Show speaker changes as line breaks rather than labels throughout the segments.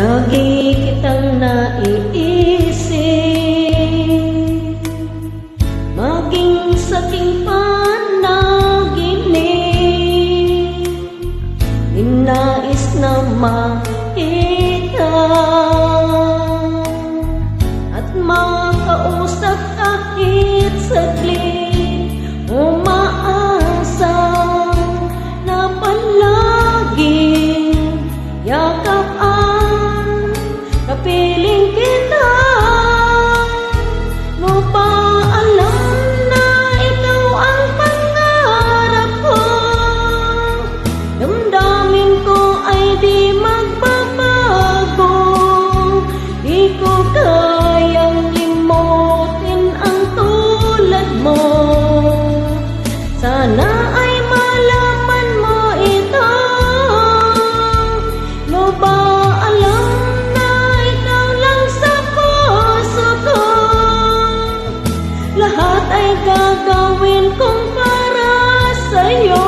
Lagi kitang naiisip, maging sa aking panaginip, ninais na makita at makausap kahit saglit. Umaasa na palaging yakap ang kapiling kita. No ba alam na ikaw ang pangarap ko? Damdamin ko ay di magbabago. Di ko kayang limutin ang tulad mo. Sana ay malaman mo ito. No ba alam na ikaw lang sa puso ko? Lahat ay gagawin kong para sa'yo.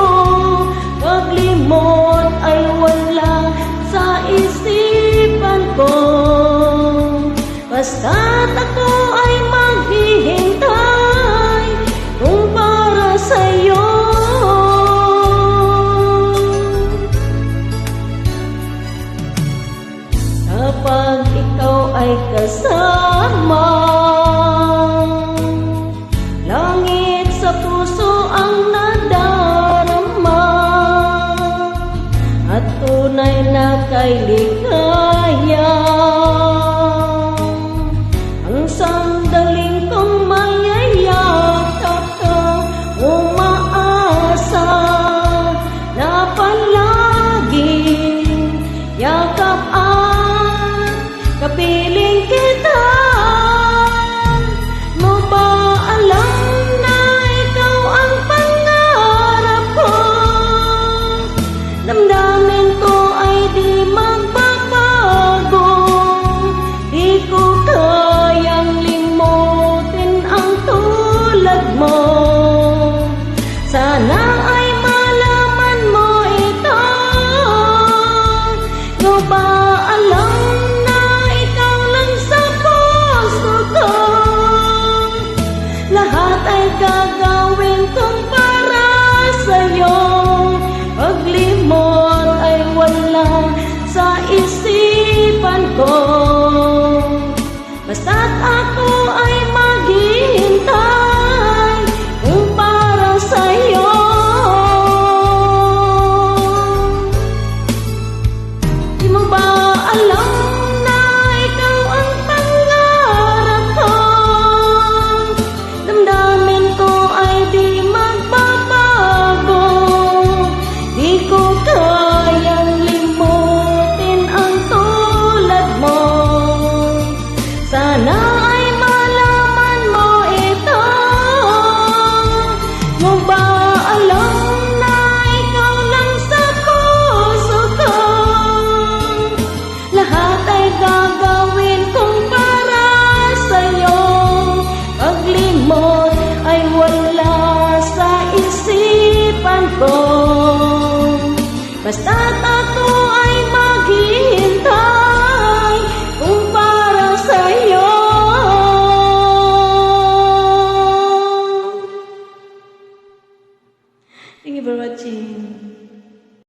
Paglimot ay wala sa isipan ko. Basta't ako ay maghihintay kung para sa'yo. Kapag ikaw ay kasama, langit sa puso ang nadarama, at tunay na kay ligaya. Ang sandaling kong mayayakap ka, umaasa na palaging yakap ang kapiling kita. Mo ba alam na ikaw ang pangarap ko? Damdamin ko ay di magbabago. Di ko kayang limutin ang tulad mo. Sana ay malaman mo ito. No ba alam na ikaw lang sa puso ko? Lahat ay gagawin kong para sa'yo. Paglimot ay wala sa isipan ko. Basta't ako ay maghihintay kung para sa'yo. Di mo ba alam na ikaw ang pangarap ko? Damdamin ko ay di magbabago. Di ko kayang limutin ang tulad mo. Sana ay malaman mo ito. Mo ba alam na ikaw lang sa puso ko? Lahat ay gagawin kong para sa'yo. Paglimot ay wala sa isipan ko. Basta't ako ay maghihintay kung para sa'yo. Thank you for watching.